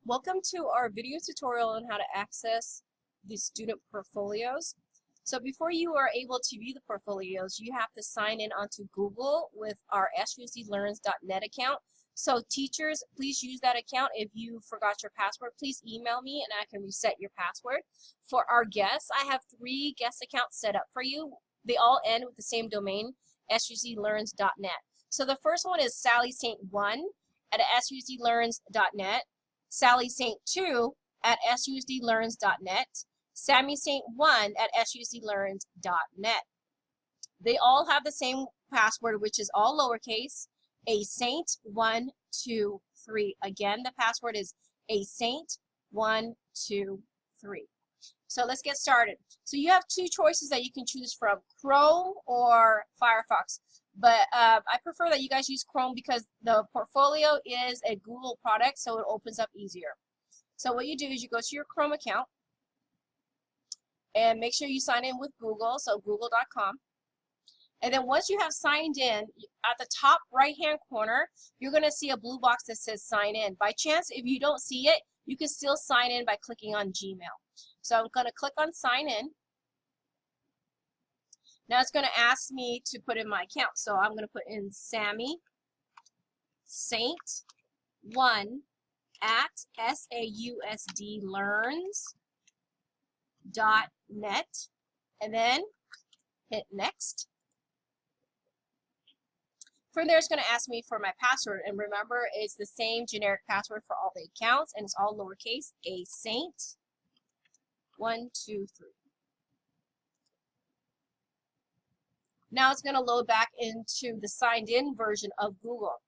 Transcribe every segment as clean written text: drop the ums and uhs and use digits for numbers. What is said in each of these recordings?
Welcome to our video tutorial on how to access the student portfolios. So before you are able to view the portfolios, you have to sign in onto Google with our susdlearns.net account. So teachers, please use that account. If you forgot your password, please email me and I can reset your password. For our guests, I have 3 guest accounts set up for you. They all end with the same domain, susdlearns.net. So the first one is Sally St. 1 at susdlearns.net. Sally St. 2 at susdlearns.net, Sammy St. 1 at susdlearns.net. They all have the same password, which is all lowercase, a Saint 1, 2, 3. Again, the password is a Saint 1, 2, 3. So let's get started. So you have 2 choices that you can choose from, Chrome or Firefox. But I prefer that you guys use Chrome because the portfolio is a Google product, so it opens up easier. So what you do is you go to your Chrome account and make sure you sign in with Google, so google.com. And then once you have signed in, at the top right-hand corner, you're going to see a blue box that says sign in. By chance, if you don't see it, you can still sign in by clicking on Gmail. So I'm going to click on sign in. Now it's going to ask me to put in my account. So I'm going to put in Sammy Saint 1 at susdlearns.net and then hit next. From there, it's going to ask me for my password, and remember, it's the same generic password for all the accounts, and it's all lowercase, a Saint 1, 2, 3. Now it's going to load back into the signed in version of Google.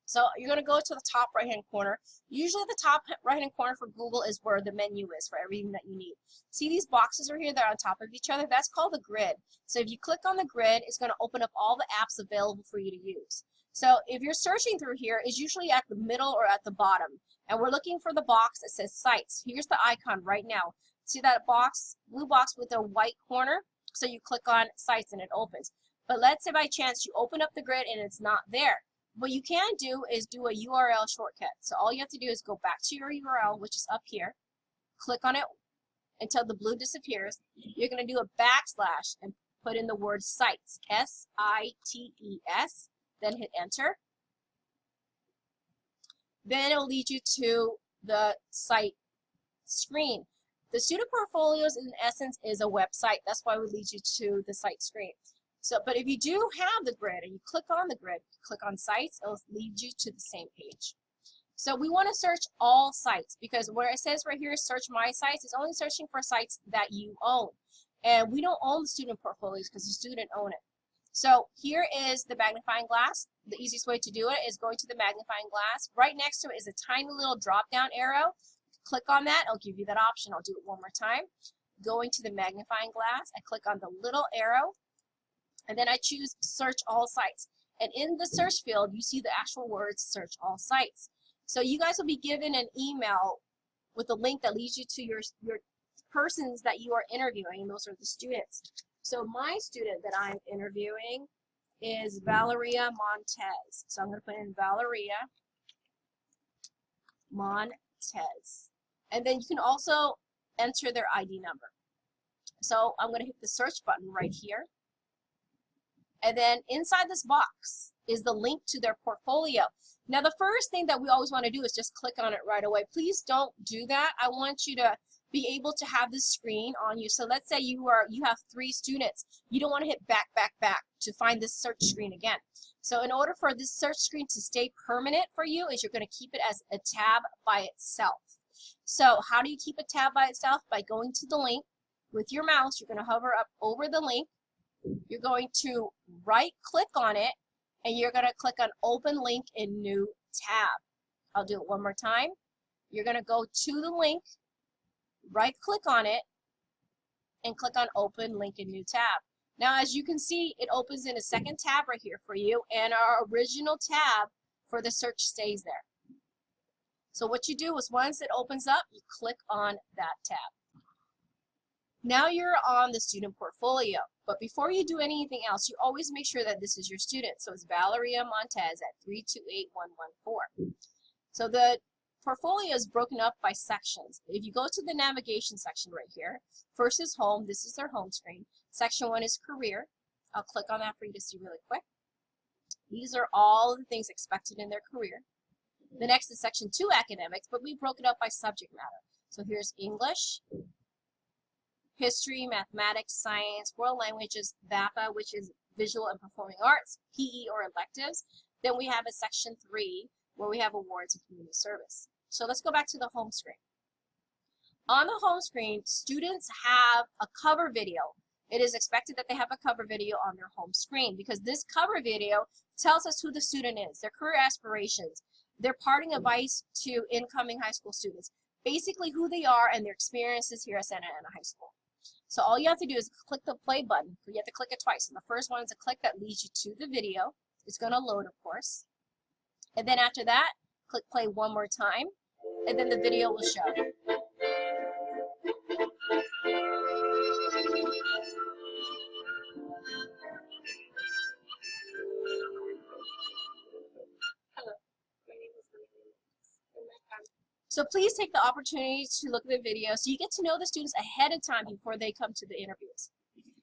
So you're going to go to the top right hand corner. Usually the top right hand corner for Google is where the menu is for everything that you need. See these boxes right here that are on top of each other? That's called the grid. So if you click on the grid, it's going to open up all the apps available for you to use. So if you're searching through here, it's usually at the middle or at the bottom. And we're looking for the box that says sites. Here's the icon right now. See that box, blue box with a white corner? So you click on sites and it opens. But let's say by chance you open up the grid and it's not there. What you can do is do a URL shortcut. So all you have to do is go back to your URL, which is up here. Click on it until the blue disappears. You're going to do a backslash and put in the word sites, S-I-T-E-S, then hit enter. Then it will lead you to the site screen. The student portfolios in essence is a website. That's why we lead you to the site screen. So, but if you do have the grid and you click on the grid, click on sites, it'll lead you to the same page. So we want to search all sites because where it says right here, search my sites, it's only searching for sites that you own. And we don't own the student portfolios because the student own it. So here is the magnifying glass. The easiest way to do it is going to the magnifying glass. Right next to it is a tiny little drop down arrow. Click on that, I'll give you that option. I'll do it one more time. Going to the magnifying glass, I click on the little arrow, and then I choose search all sites. And in the search field, you see the actual words search all sites. So you guys will be given an email with a link that leads you to your persons that you are interviewing, and those are the students. So my student that I'm interviewing is Valeria Montez. So I'm going to put in Valeria Montez. And then you can also enter their ID number. So I'm going to hit the search button right here. And then inside this box is the link to their portfolio. Now the first thing that we always want to do is just click on it right away. Please don't do that. I want you to be able to have this screen on you. So let's say you have 3 students. You don't want to hit back to find this search screen again. So in order for this search screen to stay permanent for you is you're going to keep it as a tab by itself. So how do you keep a tab by itself? By going to the link with your mouse. You're going to hover up over the link. You're going to right click on it and you're going to click on open link in new tab. I'll do it one more time. You're going to go to the link, right click on it, and click on open link in new tab. Now as you can see, it opens in a second tab right here for you, and our original tab for the search stays there. So what you do is once it opens up, you click on that tab. Now you're on the student portfolio, but before you do anything else, you always make sure that this is your student. So it's Valeria Montez at 328114. So the portfolio is broken up by sections. If you go to the navigation section right here, first is home. This is their home screen. Section 1 is career. I'll click on that for you to see really quick. These are all the things expected in their career. The next is section 2, academics, but we broke it up by subject matter. So here's English, history, mathematics, science, world languages, VAPA, which is visual and performing arts, PE or electives. Then we have a section 3 where we have awards and community service. So let's go back to the home screen. On the home screen, students have a cover video. It is expected that they have a cover video on their home screen because this cover video tells us who the student is, their career aspirations, their parting advice to incoming high school students, basically who they are and their experiences here at Santa Ana High School. So all you have to do is click the play button. You have to click it twice. And the first one is a click that leads you to the video. It's going to load, of course. And then after that, click play one more time, and then the video will show. So please take the opportunity to look at the video so you get to know the students ahead of time before they come to the interviews.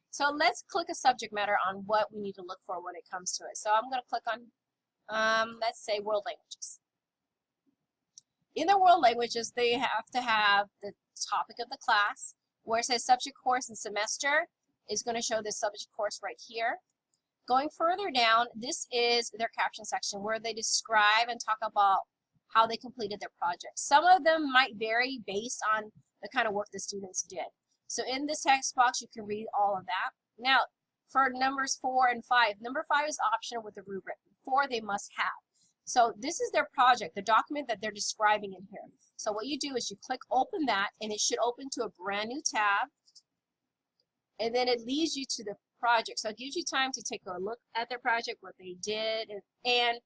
So let's click a subject matter on what we need to look for when it comes to it. So I'm going to click on, let's say, world languages. In the world languages, they have to have the topic of the class. Where it says subject, course, and semester is going to show this subject course right here. Going further down, this is their caption section where they describe and talk about how they completed their project. Some of them might vary based on the kind of work the students did. So in this text box, you can read all of that. Now, for numbers 4 and 5, number 5 is optional with the rubric. 4, they must have. So this is their project, the document that they're describing in here. So what you do is you click open that, and it should open to a brand new tab. And then it leads you to the project. So it gives you time to take a look at their project, what they did, and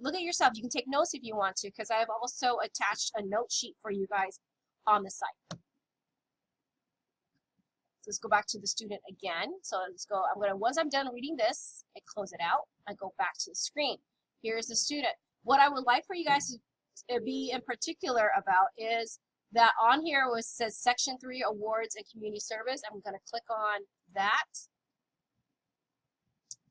look at yourself. You can take notes if you want to, because I have also attached a note sheet for you guys on the site. So let's go back to the student again. So let's go, once I'm done reading this, I close it out. I go back to the screen. Here's the student. What I would like for you guys to be in particular about is that on here where it says section 3, awards and community service, I'm going to click on that.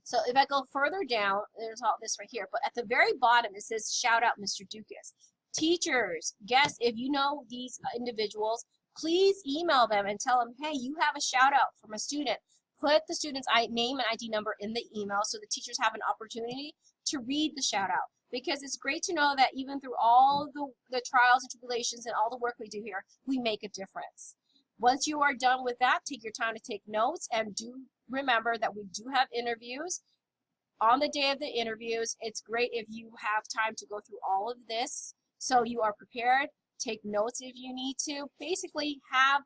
So if I go further down, there's all this right here. But at the very bottom, it says, shout out Mr. Dukas. Teachers, guests, if you know these individuals, please email them and tell them, hey, you have a shout out from a student. Put the student's name and ID number in the email so the teachers have an opportunity to read the shout out. Because it's great to know that even through all the trials and tribulations and all the work we do here, we make a difference. Once you are done with that, take your time to take notes, and do remember that we do have interviews. On the day of the interviews, it's great if you have time to go through all of this so you are prepared. Take notes if you need to. Basically, have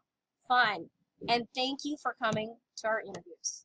fun. And thank you for coming to our interviews.